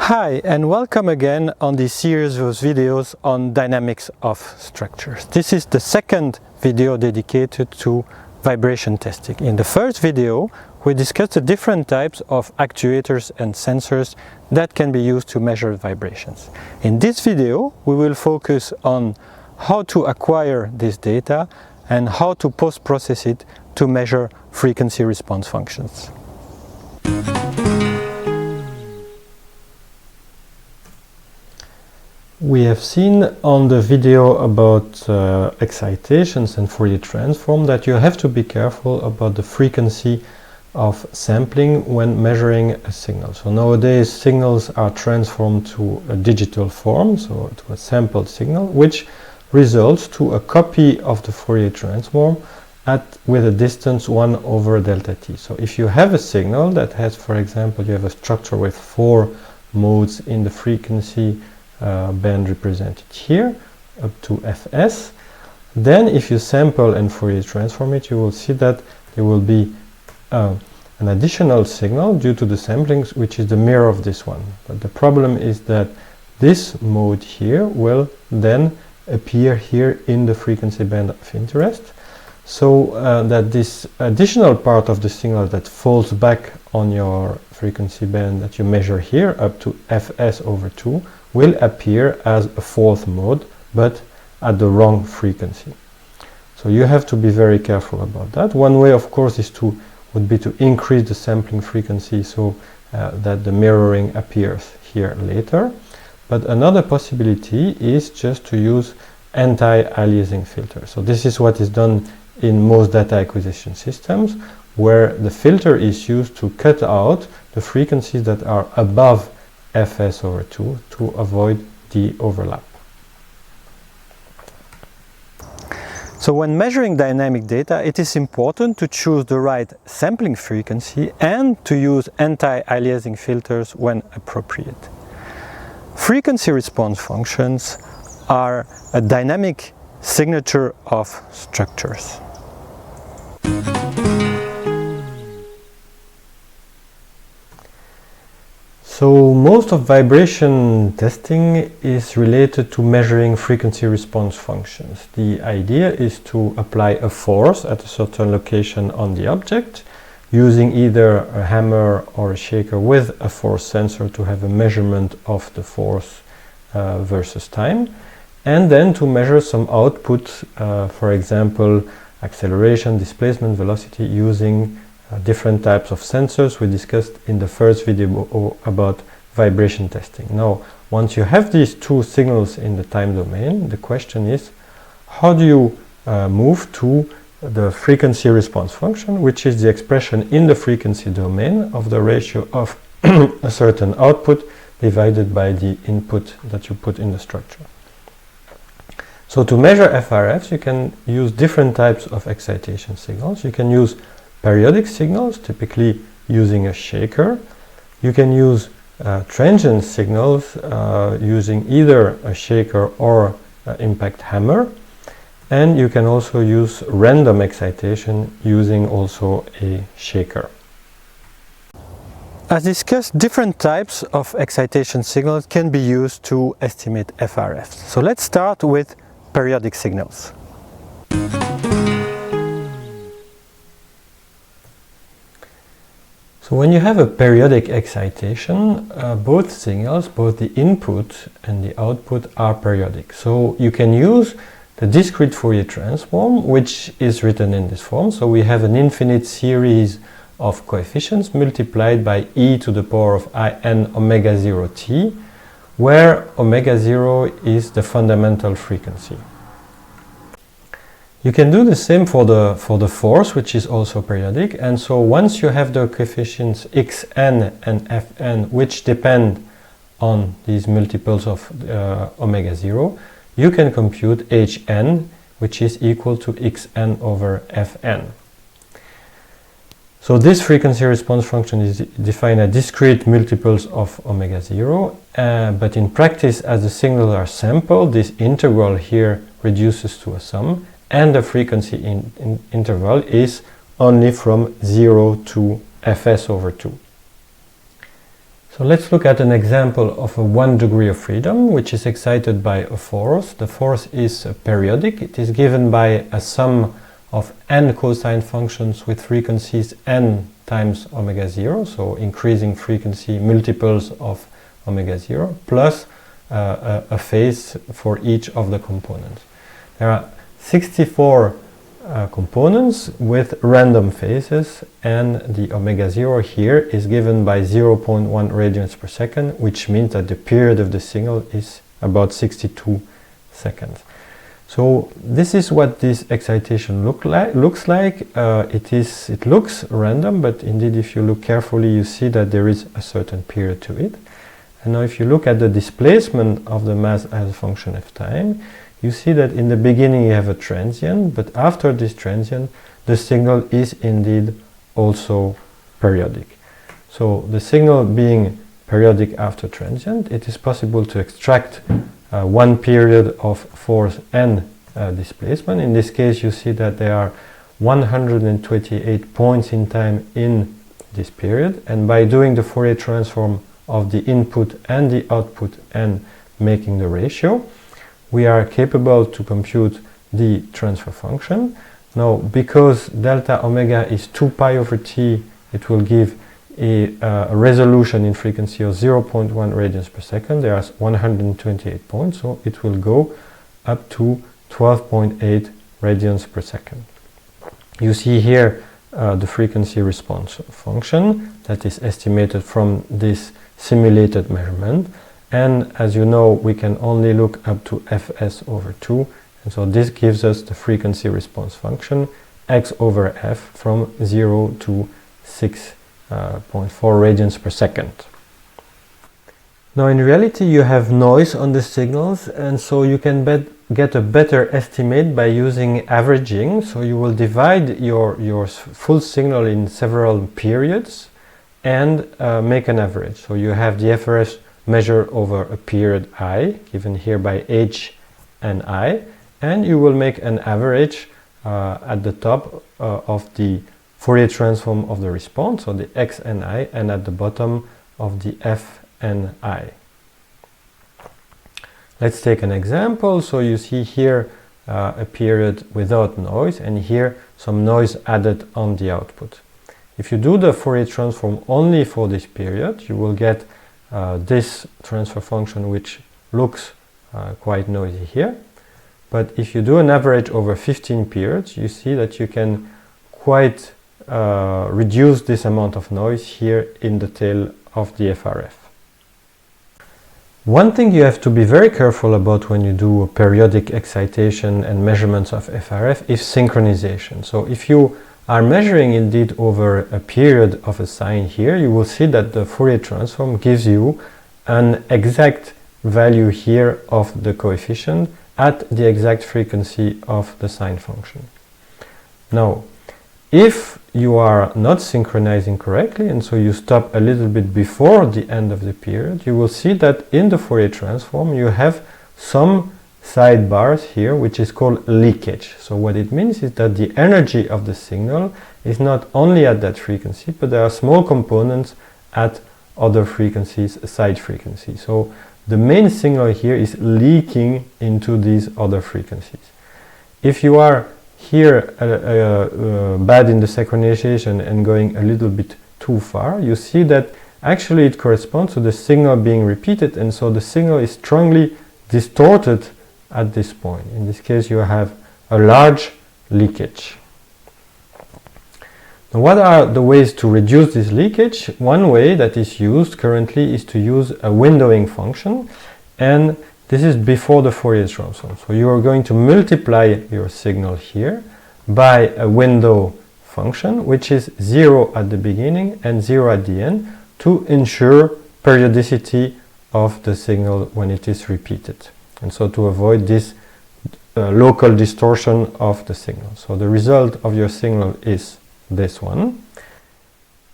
Hi, and welcome again on this series of videos on dynamics of structures. This is the second video dedicated to vibration testing. In the first video, we discussed the different types of actuators and sensors that can be used to measure vibrations. In this video, we will focus on how to acquire this data and how to post-process it to measure frequency response functions. We have seen on the video about excitations and Fourier transform that you have to be careful about the frequency of sampling when measuring a signal. So nowadays signals are transformed to a digital form, so to a sampled signal, which results to a copy of the Fourier transform with a distance 1 over delta t. So if you have a signal that has, for example, you have a structure with 4 modes in the frequency band represented here up to Fs, then if you sample and Fourier transform it, you will see that there will be an additional signal due to the samplings, which is the mirror of this one. But the problem is that this mode here will then appear here in the frequency band of interest, so that this additional part of the signal that falls back on your frequency band that you measure here up to Fs over 2 will appear as a fourth mode, but at the wrong frequency. So you have to be very careful about that. One way, of course, would be to increase the sampling frequency so that the mirroring appears here later. But another possibility is just to use anti-aliasing filter. So this is what is done in most data acquisition systems, where the filter is used to cut out the frequencies that are above Fs over 2 to avoid the overlap. So when measuring dynamic data, it is important to choose the right sampling frequency and to use anti-aliasing filters when appropriate. Frequency response functions are a dynamic signature of structures. So most of vibration testing is related to measuring frequency response functions. The idea is to apply a force at a certain location on the object, using either a hammer or a shaker with a force sensor to have a measurement of the force versus time, and then to measure some output, for example, acceleration, displacement, velocity, using different types of sensors we discussed in the first video about vibration testing. Now, once you have these two signals in the time domain, the question is, how do you move to the frequency response function, which is the expression in the frequency domain of the ratio of a certain output divided by the input that you put in the structure. So to measure FRFs, you can use different types of excitation signals. You can use periodic signals, typically using a shaker. You can use transient signals using either a shaker or an impact hammer. And you can also use random excitation using also a shaker. As discussed, different types of excitation signals can be used to estimate FRFs. So let's start with periodic signals. So when you have a periodic excitation, both signals, both the input and the output, are periodic. So you can use the discrete Fourier transform, which is written in this form. So we have an infinite series of coefficients multiplied by e to the power of in omega 0 t, where omega 0 is the fundamental frequency. You can do the same for the force, which is also periodic, and so once you have the coefficients xn and fn, which depend on these multiples of omega 0, you can compute hn, which is equal to xn over fn. So this frequency response function is defined as discrete multiples of omega 0, but in practice, as the signals are sampled, this integral here reduces to a sum, and the frequency interval is only from 0 to Fs over 2. So let's look at an example of a 1 degree of freedom, which is excited by a force. The force is periodic. It is given by a sum of n cosine functions with frequencies n times omega 0, so increasing frequency multiples of omega 0, plus a phase for each of the components. There are 64 components with random phases, and the omega 0 here is given by 0.1 radians per second, which means that the period of the signal is about 62 seconds. So this is what this excitation looks like. It looks random, but indeed if you look carefully you see that there is a certain period to it. And now if you look at the displacement of the mass as a function of time, you see that in the beginning you have a transient, but after this transient the signal is indeed also periodic. So the signal being periodic after transient, it is possible to extract one period of force and displacement. In this case you see that there are 128 points in time in this period, and by doing the Fourier transform of the input and the output and making the ratio, we are capable to compute the transfer function. Now, because delta omega is 2 pi over t, it will give a resolution in frequency of 0.1 radians per second. There are 128 points, so it will go up to 12.8 radians per second. You see here the frequency response function that is estimated from this simulated measurement. And as you know, we can only look up to fs over 2, and so this gives us the frequency response function x over f from 0 to 6.4 radians per second. Now in reality you have noise on the signals, and so you can get a better estimate by using averaging. So you will divide your full signal in several periods and make an average. So you have the FRS measured over a period I, given here by h and I, and you will make an average at the top of the Fourier transform of the response, so the x and I, and at the bottom of the f and I. Let's take an example. So you see here a period without noise, and here some noise added on the output. If you do the Fourier transform only for this period, you will get this transfer function, which looks quite noisy here. But if you do an average over 15 periods, you see that you can quite reduce this amount of noise here in the tail of the FRF. One thing you have to be very careful about when you do periodic excitation and measurements of FRF is synchronization. So if you are measuring indeed over a period of a sine here, you will see that the Fourier transform gives you an exact value here of the coefficient at the exact frequency of the sine function. Now, if you are not synchronizing correctly, and so you stop a little bit before the end of the period, you will see that in the Fourier transform you have some sidebars here, which is called leakage. So what it means is that the energy of the signal is not only at that frequency, but there are small components at other frequencies, side frequencies. So the main signal here is leaking into these other frequencies. If you are here bad in the synchronization and going a little bit too far, you see that actually it corresponds to the signal being repeated, and so the signal is strongly distorted at this point. In this case you have a large leakage. Now, what are the ways to reduce this leakage? One way that is used currently is to use a windowing function, and this is before the Fourier transform. So you are going to multiply your signal here by a window function, which is 0 at the beginning and 0 at the end, to ensure periodicity of the signal when it is repeated, and so to avoid this local distortion of the signal. So the result of your signal is this one.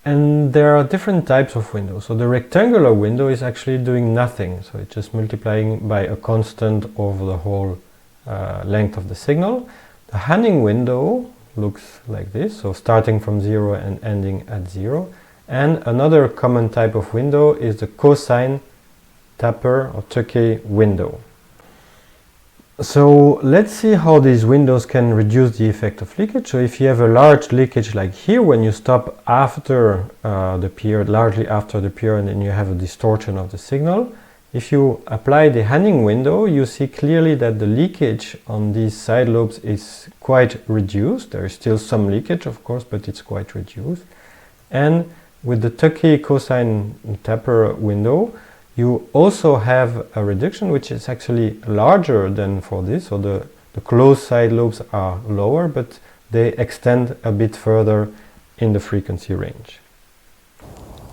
And there are different types of windows. So the rectangular window is actually doing nothing. So it's just multiplying by a constant over the whole length of the signal. The Hanning window looks like this. So starting from 0 and ending at 0. And another common type of window is the cosine taper or Tukey window. So let's see how these windows can reduce the effect of leakage. So if you have a large leakage like here, when you stop after the period, largely after the period, and you have a distortion of the signal, if you apply the Hanning window, you see clearly that the leakage on these side lobes is quite reduced. There is still some leakage, of course, but it's quite reduced. And with the Tukey cosine taper window, you also have a reduction which is actually larger than for this. So the closed side lobes are lower, but they extend a bit further in the frequency range.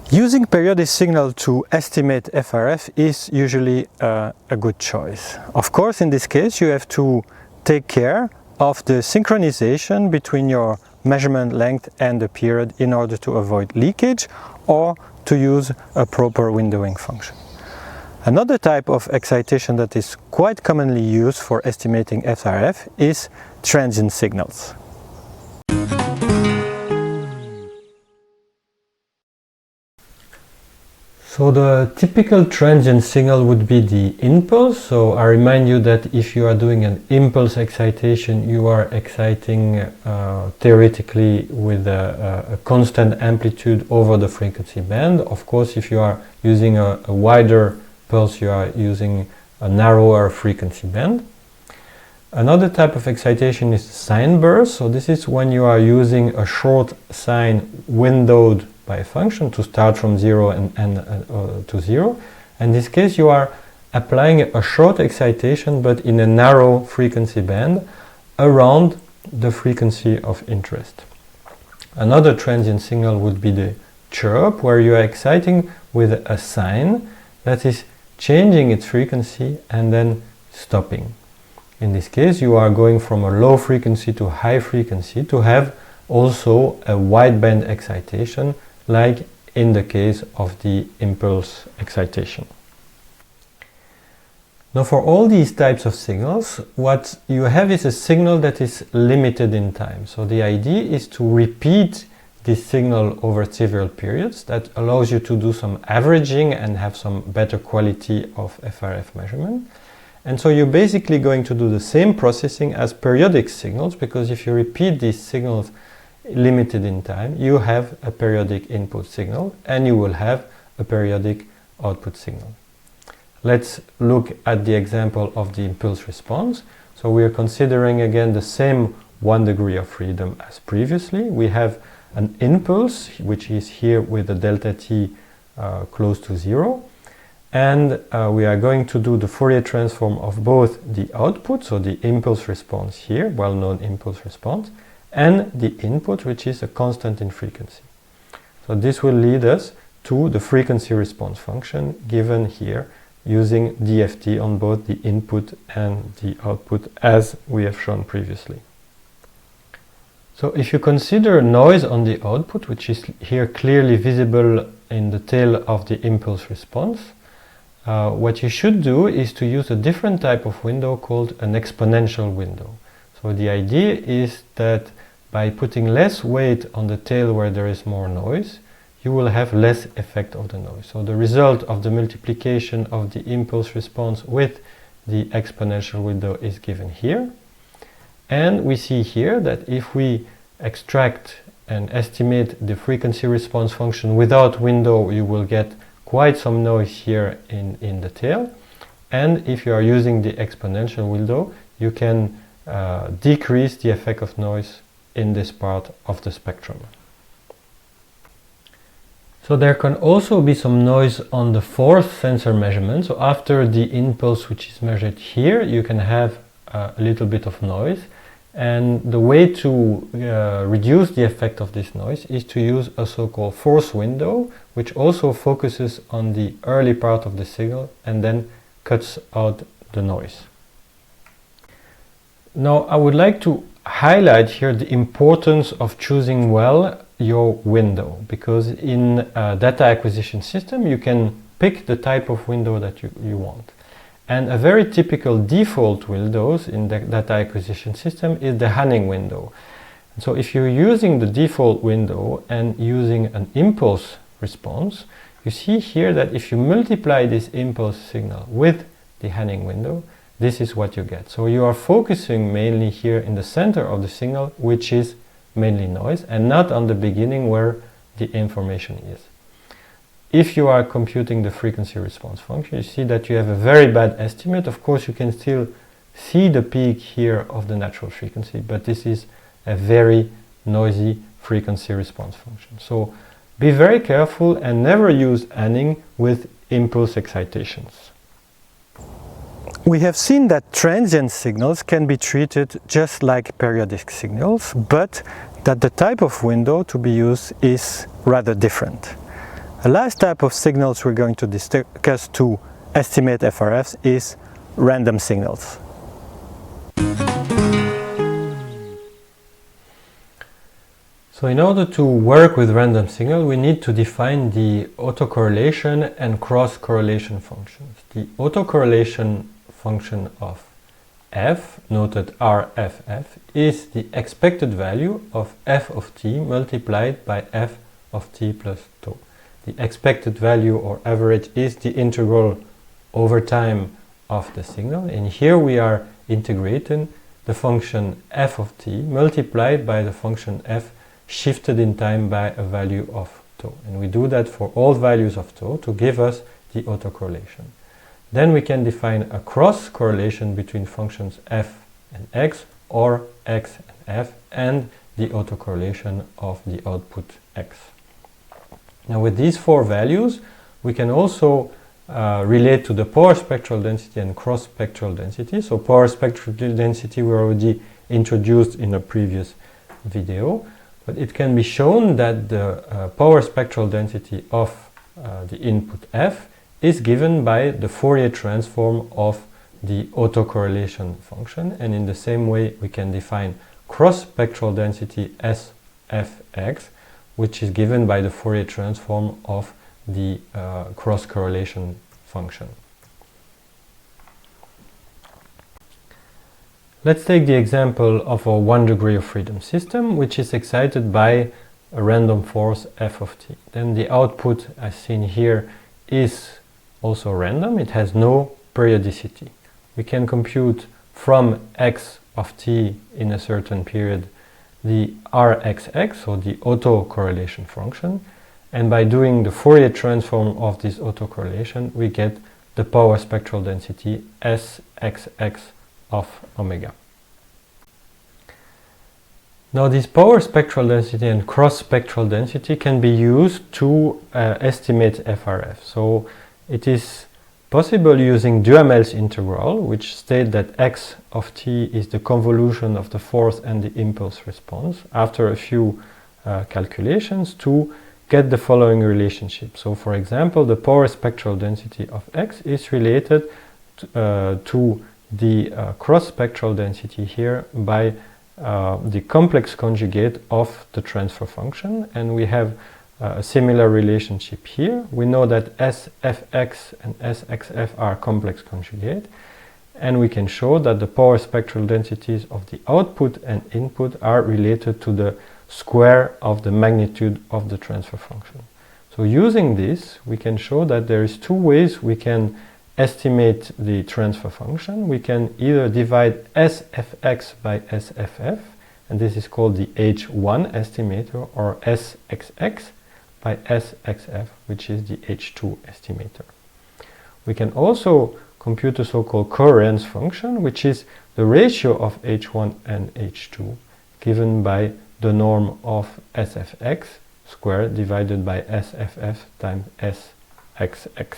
Using periodic signal to estimate FRF is usually a good choice. Of course, in this case, you have to take care of the synchronization between your measurement length and the period in order to avoid leakage or to use a proper windowing function. Another type of excitation that is quite commonly used for estimating FRF is transient signals. So the typical transient signal would be the impulse. So I remind you that if you are doing an impulse excitation, you are exciting theoretically with a constant amplitude over the frequency band. Of course, if you are using a wider pulse, you are using a narrower frequency band. Another type of excitation is sine burst. So this is when you are using a short sine windowed by a function to start from 0 and to 0. In this case, you are applying a short excitation but in a narrow frequency band around the frequency of interest. Another transient signal would be the chirp, where you are exciting with a sine that is changing its frequency and then stopping. In this case, you are going from a low frequency to high frequency to have also a wideband excitation, like in the case of the impulse excitation. Now, for all these types of signals, what you have is a signal that is limited in time. So the idea is to repeat this signal over several periods. That allows you to do some averaging and have some better quality of FRF measurement. And so you're basically going to do the same processing as periodic signals, because if you repeat these signals limited in time, you have a periodic input signal and you will have a periodic output signal. Let's look at the example of the impulse response. So we are considering again the same 1 degree of freedom as previously. We have an impulse, which is here with a delta t close to 0. And we are going to do the Fourier transform of both the output, so the impulse response here, well-known impulse response, and the input, which is a constant in frequency. So this will lead us to the frequency response function given here using DFT on both the input and the output, as we have shown previously. So if you consider noise on the output, which is here clearly visible in the tail of the impulse response, what you should do is to use a different type of window called an exponential window. So the idea is that by putting less weight on the tail where there is more noise, you will have less effect of the noise. So the result of the multiplication of the impulse response with the exponential window is given here. And we see here that if we extract and estimate the frequency response function without window, you will get quite some noise here in the tail. And if you are using the exponential window, you can decrease the effect of noise in this part of the spectrum. So there can also be some noise on the fourth sensor measurement. So after the impulse, which is measured here, you can have a little bit of noise. And the way to reduce the effect of this noise is to use a so-called force window, which also focuses on the early part of the signal and then cuts out the noise. Now, I would like to highlight here the importance of choosing well your window, because in a data acquisition system you can pick the type of window that you want. And a very typical default windows in the data acquisition system is the Hanning window. So if you're using the default window and using an impulse response, you see here that if you multiply this impulse signal with the Hanning window, this is what you get. So you are focusing mainly here in the center of the signal, which is mainly noise, and not on the beginning where the information is. If you are computing the frequency response function, you see that you have a very bad estimate. Of course, you can still see the peak here of the natural frequency, but this is a very noisy frequency response function. So be very careful and never use Hanning with impulse excitations. We have seen that transient signals can be treated just like periodic signals, but that the type of window to be used is rather different. The last type of signals we're going to discuss to estimate FRFs is random signals. So in order to work with random signal, we need to define the autocorrelation and cross-correlation functions. The autocorrelation function of f, noted RFF, is the expected value of f of t multiplied by f of t plus tau. The expected value or average is the integral over time of the signal, and here we are integrating the function f of t multiplied by the function f shifted in time by a value of tau. And we do that for all values of tau to give us the autocorrelation. Then we can define a cross correlation between functions f and x, or x and f, and the autocorrelation of the output x. Now with these four values, we can also relate to the power spectral density and cross spectral density. So power spectral density we already introduced in a previous video, but it can be shown that the power spectral density of the input f is given by the Fourier transform of the autocorrelation function, and in the same way we can define cross spectral density SFX, which is given by the Fourier transform of the cross correlation function. Let's take the example of a 1 degree of freedom system, which is excited by a random force f of t. Then the output, as seen here, is also random. It has no periodicity. We can compute from x of t in a certain period the Rxx, or the autocorrelation function, and by doing the Fourier transform of this autocorrelation we get the power spectral density Sxx of omega. Now this power spectral density and cross spectral density can be used to estimate FRF. So it is possible using Duhamel's integral, which states that x of t is the convolution of the force and the impulse response, after a few calculations, to get the following relationship. So for example, the power spectral density of x is related to the cross spectral density here by the complex conjugate of the transfer function, and we have a similar relationship here. We know that SFX and SXF are complex conjugate, and we can show that the power spectral densities of the output and input are related to the square of the magnitude of the transfer function. So using this, we can show that there is two ways we can estimate the transfer function. We can either divide SFX by SFF, and this is called the H1 estimator, or SXX by SXF, which is the H2 estimator. We can also compute a so-called covariance function, which is the ratio of H1 and H2 given by the norm of SFX squared divided by SFF times SXX.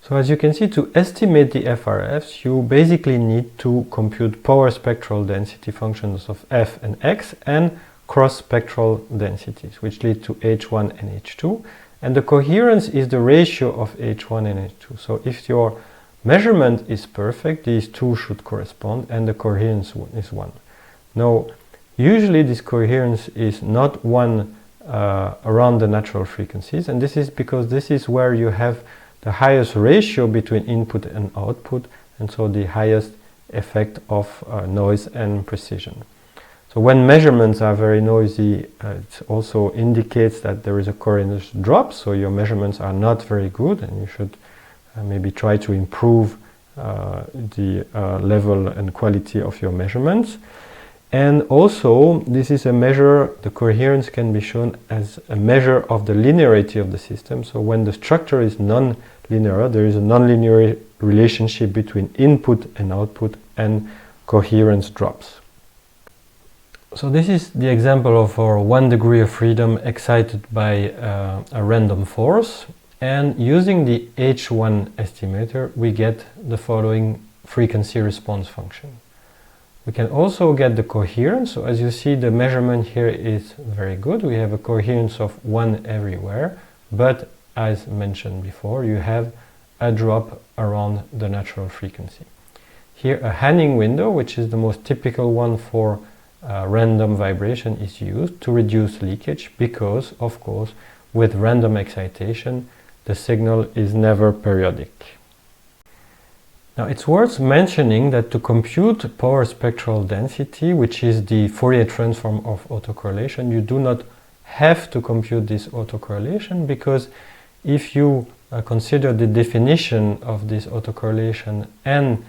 So as you can see, to estimate the FRFs, you basically need to compute power spectral density functions of f and x and cross-spectral densities, which lead to H1 and H2, and the coherence is the ratio of H1 and H2. So if your measurement is perfect, these two should correspond, and the coherence is 1. Now, usually this coherence is not 1 around the natural frequencies, and this is because this is where you have the highest ratio between input and output, and so the highest effect of noise and precision. So when measurements are very noisy, it also indicates that there is a coherence drop, so your measurements are not very good, and you should maybe try to improve the level and quality of your measurements. And also, this is a measure, the coherence can be shown as a measure of the linearity of the system. So when the structure is non-linear, there is a non-linear relationship between input and output, and coherence drops. So this is the example of our 1 degree of freedom excited by a random force, and using the H1 estimator we get the following frequency response function. We can also get the coherence. So as you see, the measurement here is very good. We have a coherence of 1 everywhere, but as mentioned before, you have a drop around the natural frequency. Here a Hanning window, which is the most typical one for random vibration, is used to reduce leakage because, of course, with random excitation, the signal is never periodic. Now it's worth mentioning that to compute power spectral density, which is the Fourier transform of autocorrelation, you do not have to compute this autocorrelation, because if you consider the definition of this autocorrelation and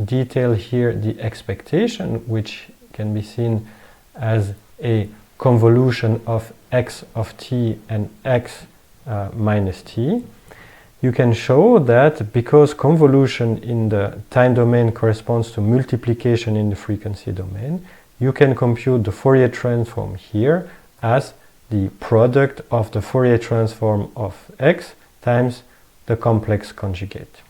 detail here the expectation, which can be seen as a convolution of x of t and x minus t, you can show that because convolution in the time domain corresponds to multiplication in the frequency domain, you can compute the Fourier transform here as the product of the Fourier transform of x times the complex conjugate.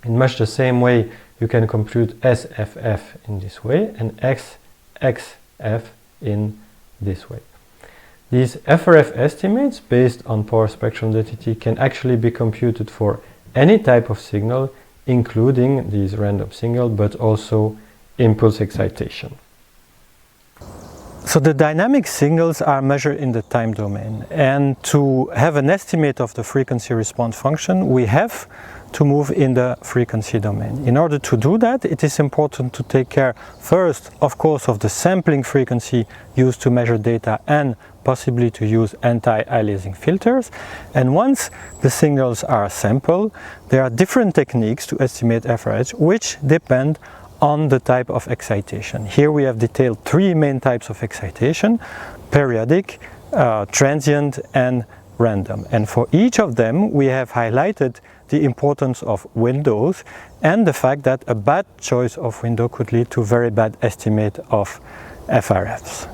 In much the same way, you can compute SFF in this way and XXF in this way. These FRF estimates based on power spectral density can actually be computed for any type of signal, including these random signals, but also impulse excitation. So the dynamic signals are measured in the time domain, and to have an estimate of the frequency response function, we have to move in the frequency domain. In order to do that, it is important to take care first, of course, of the sampling frequency used to measure data, and possibly to use anti-aliasing filters. And once the signals are sampled, there are different techniques to estimate FRH, which depend on the type of excitation. Here we have detailed 3 main types of excitation: periodic, transient, and random. And for each of them we have highlighted the importance of windows and the fact that a bad choice of window could lead to very bad estimate of FRFs.